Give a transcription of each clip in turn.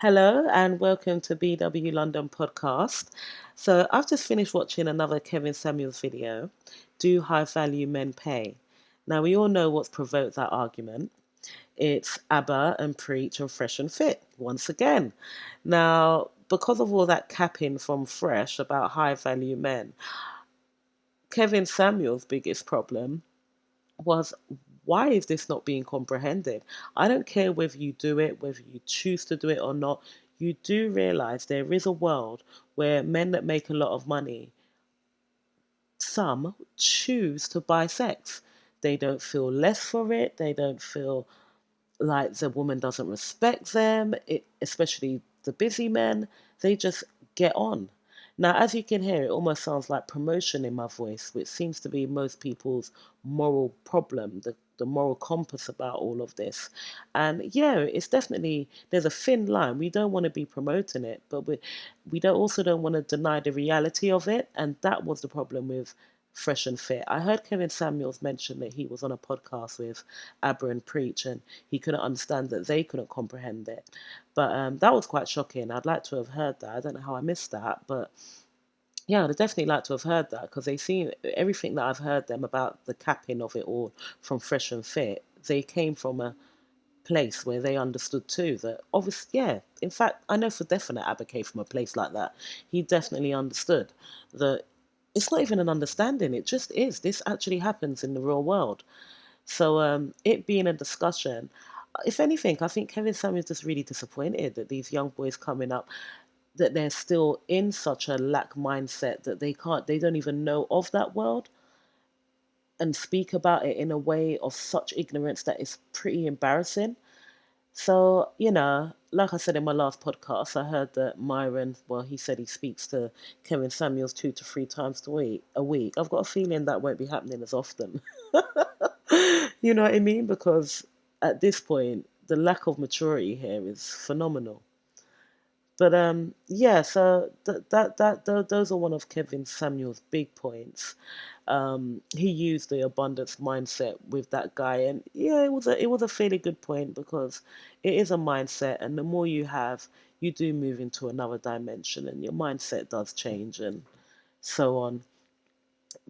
Hello and welcome to BW London podcast. So I've just finished watching another Kevin Samuels video. Do high value men pay? Now we all know what's provoked that argument. It's ABBA and Preach and Fresh and Fit once again. Now, because of all that capping from Fresh about high value men, Kevin Samuels' biggest problem was, why is this not being comprehended? I don't care whether you do it, whether you choose to do it or not. You do realize there is a world where men that make a lot of money, some choose to buy sex. They don't feel less for it. They don't feel like the woman doesn't respect them, especially the busy men. They just get on. Now, as you can hear, it almost sounds like promotion in my voice, which seems to be most people's moral problem, the moral compass about all of this. And yeah, it's definitely, there's a thin line. We don't want to be promoting it, but we don't also don't want to deny the reality of it. And that was the problem with Fresh and Fit. I heard Kevin Samuels mention that he was on a podcast with Abra and Preach, and he couldn't understand that they couldn't comprehend it. But that was quite shocking. I'd like to have heard that. I don't know how I missed that, but yeah, I'd definitely like to have heard that because they seem everything that I've heard them about the capping of it all from Fresh and Fit. They came from a place where they understood too that obviously, yeah. In fact, I know for definite Abba came from a place like that. He definitely understood that it's not even an understanding. It just is. This actually happens in the real world. So it being a discussion, if anything, I think Kevin Samuel's just really disappointed that these young boys coming up, that they're still in such a lack mindset that they don't even know of that world and speak about it in a way of such ignorance that is pretty embarrassing. So, like I said in my last podcast, I heard that Myron, well, he said he speaks to Kevin Samuels 2 to 3 times a week. I've got a feeling that won't be happening as often. You know what I mean? Because at this point, the lack of maturity here is phenomenal. But yeah, so those are one of Kevin Samuel's big points. He used the abundance mindset with that guy, and yeah, it was a fairly good point because it is a mindset, and the more you have, you do move into another dimension, and your mindset does change, and so on.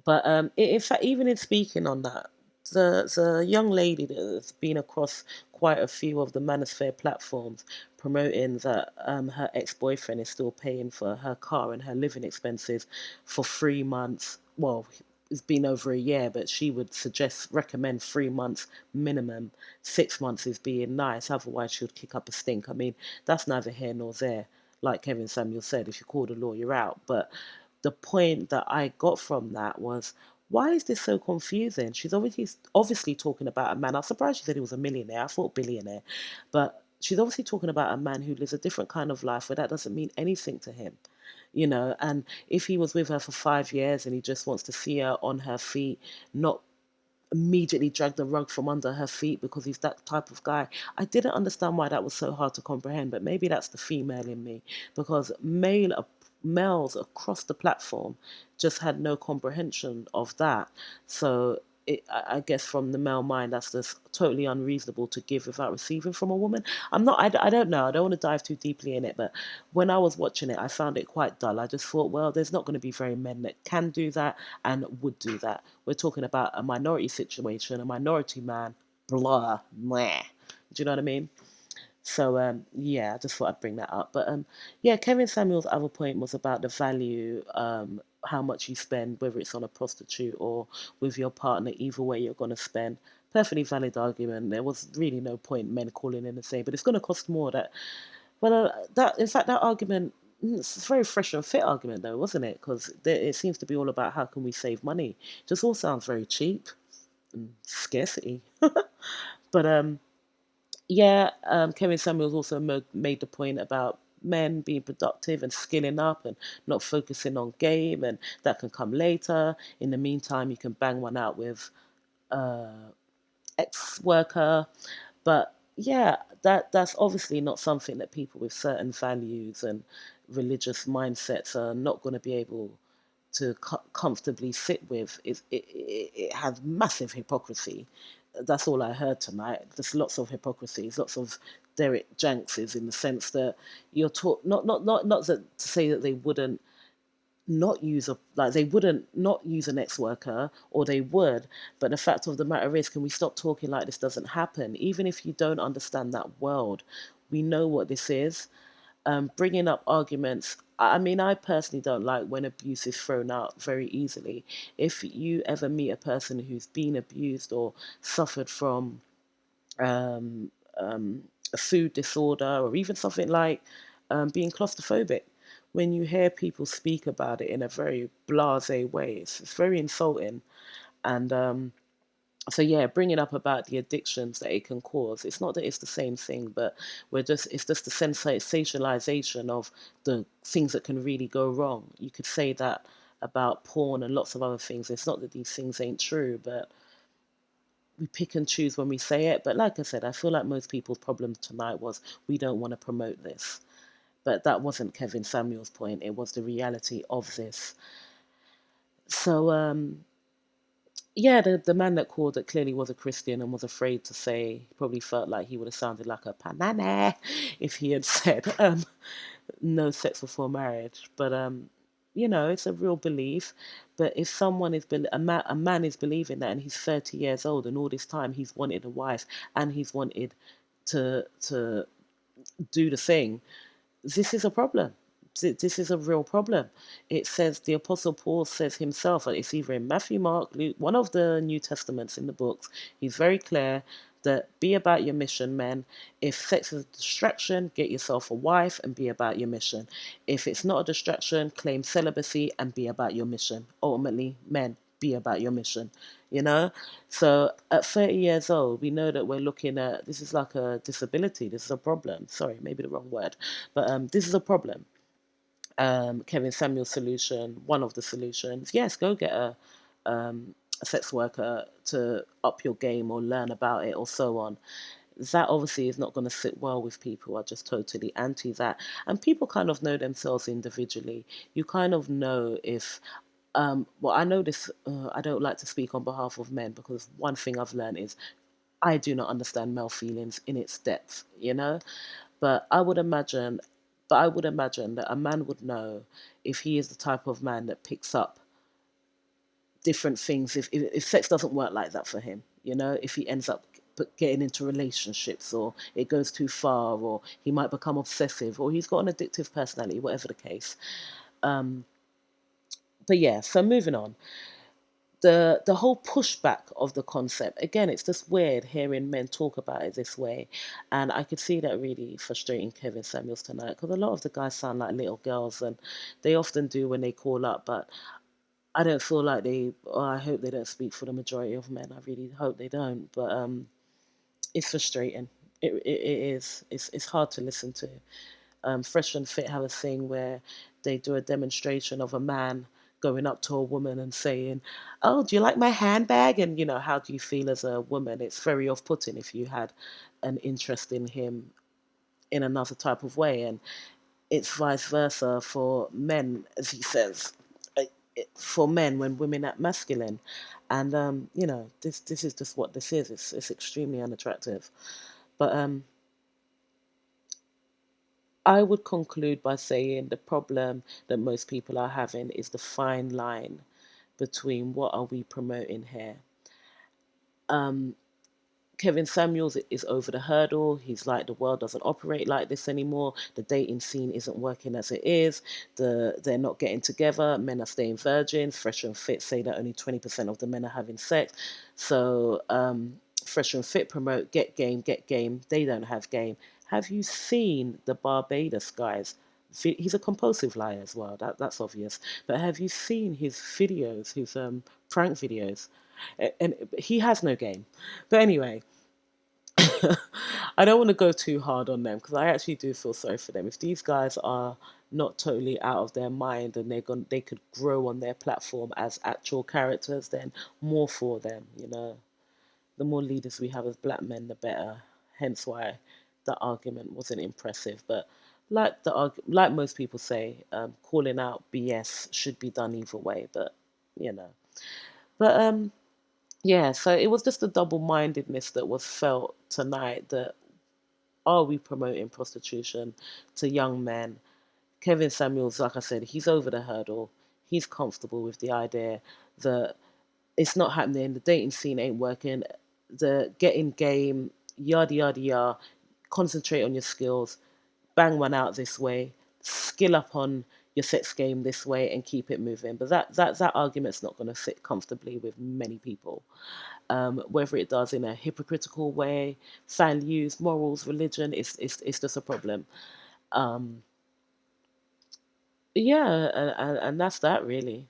But in fact, even in speaking on that, the young lady that has been across quite a few of the Manosphere platforms promoting that her ex-boyfriend is still paying for her car and her living expenses for 3 months. Well, it's been over a year, but she would recommend 3 months minimum. 6 months is being nice, otherwise she would kick up a stink. I mean, that's neither here nor there. Like Kevin Samuel said, if you call the lawyer out, but the point that I got from that was, why is this so confusing? She's obviously talking about a man. I'm surprised she said he was a millionaire. I thought billionaire, but she's obviously talking about a man who lives a different kind of life where that doesn't mean anything to him. And if he was with her for 5 years and he just wants to see her on her feet, not immediately drag the rug from under her feet because he's that type of guy. I didn't understand why that was so hard to comprehend, but maybe that's the female in me because males across the platform just had no comprehension of that. So I guess from the male mind, that's just totally unreasonable to give without receiving from a woman. I don't know. I don't want to dive too deeply in it, but when I was watching it, I found it quite dull. I just thought, well, there's not going to be very men that can do that and would do that. We're talking about a minority situation, a minority man, blah, meh. Do you know what I mean? So yeah, I just thought I'd bring that up. But yeah, Kevin Samuel's other point was about the value, how much you spend, whether it's on a prostitute or with your partner. Either way, you're going to spend. Perfectly valid argument. There was really no point men calling in and saying, but it's going to cost more. That in fact that argument. It's a very fresh and fit argument, though, wasn't it? Because it seems to be all about how can we save money. Just all sounds very cheap and scarcity. But yeah, Kevin Samuels also made the point about men being productive and skilling up and not focusing on game, and that can come later. In the meantime, you can bang one out with uh, ex-worker. But yeah, that's obviously not something that people with certain values and religious mindsets are not going to be able to comfortably sit with. It has massive hypocrisy. That's all I heard tonight. There's lots of hypocrisies, lots of Derek Jenks is, in the sense that you're taught not that to say that they wouldn't not use a like they wouldn't not use an ex worker, or they would, but the fact of the matter is, can we stop talking like this doesn't happen? Even if you don't understand that world, we know what this is. Bringing up arguments. I mean, I personally don't like when abuse is thrown out very easily. If you ever meet a person who's been abused or suffered from um, a food disorder, or even something like being claustrophobic, when you hear people speak about it in a very blasé way, it's very insulting. And so yeah, bringing up about the addictions that it can cause. It's not that it's the same thing, but it's just the sensationalization of the things that can really go wrong. You could say that about porn and lots of other things. It's not that these things ain't true, but we pick and choose when we say it. But like I said, I feel like most people's problem tonight was we don't want to promote this. But that wasn't Kevin Samuel's point. It was the reality of this. So yeah, the man that called that clearly was a Christian and was afraid to say, he probably felt like he would have sounded like a panana if he had said no sex before marriage. But it's a real belief. But if someone is a man is believing that, and he's 30 years old, and all this time he's wanted a wife, and he's wanted to do the thing, this is a problem. This is a real problem. It says, the Apostle Paul says himself, and it's either in Matthew, Mark, Luke, one of the New Testaments in the books. He's very clear that be about your mission, men. If sex is a distraction, get yourself a wife and be about your mission. If it's not a distraction, claim celibacy and be about your mission. Ultimately, men, be about your mission. You know? So at 30 years old, we know that we're looking at, this is like a disability. This is a problem. Sorry, maybe the wrong word. But this is a problem. Kevin Samuel's solution, one of the solutions, yes, go get a sex worker to up your game or learn about it or so on. That obviously is not going to sit well with people who are just totally anti that. And people kind of know themselves individually. You kind of know if well, I know this. I don't like to speak on behalf of men, because one thing I've learned is I do not understand male feelings in its depth, But I would imagine that a man would know if he is the type of man that picks up different things. If sex doesn't work like that for him, if he ends up getting into relationships, or it goes too far, or he might become obsessive, or he's got an addictive personality, whatever the case. Um, but yeah, so moving on. The whole pushback of the concept, again, it's just weird hearing men talk about it this way, and I could see that really frustrating Kevin Samuels tonight, because a lot of the guys sound like little girls, and they often do when they call up. But I don't feel like I hope they don't speak for the majority of men. I really hope they don't. But it's frustrating. It is. It's hard to listen to. Fresh and Fit have a thing where they do a demonstration of a man going up to a woman and saying, "Oh, do you like my handbag?" And how do you feel as a woman? It's very off-putting if you had an interest in him in another type of way, and it's vice versa for men, as he says. For men when women act masculine, and this is just what this is. It's extremely unattractive, but I would conclude by saying the problem that most people are having is the fine line between what are we promoting here. Um, Kevin Samuels is over the hurdle. He's like, the world doesn't operate like this anymore. The dating scene isn't working as it is. They're not getting together. Men are staying virgins. Fresh and Fit say that only 20% of the men are having sex. So Fresh and Fit promote get game, get game. They don't have game. Have you seen the Barbados guys? He's a compulsive liar as well. That's obvious. But have you seen his videos, his prank videos? And he has no game. But anyway, I don't want to go too hard on them, because I actually do feel sorry for them. If these guys are not totally out of their mind, and they could grow on their platform as actual characters, then more for them. The more leaders we have as black men, the better. Hence why the argument wasn't impressive. But like most people say, calling out BS should be done either way. But you know, but yeah. So it was just a double mindedness that was felt tonight, that are we promoting prostitution to young men? Kevin Samuels, like I said, he's over the hurdle. He's comfortable with the idea that it's not happening. The dating scene ain't working. The getting game, yada yada yada. Concentrate on your skills. Bang one out this way. Skill up on your sex game this way and keep it moving. But that argument's not going to sit comfortably with many people. Whether it does in a hypocritical way, values, morals, religion, it's just a problem. Um, yeah, and that's that really.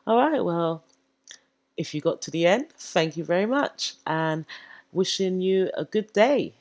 All right, well, if you got to the end, thank you very much and wishing you a good day.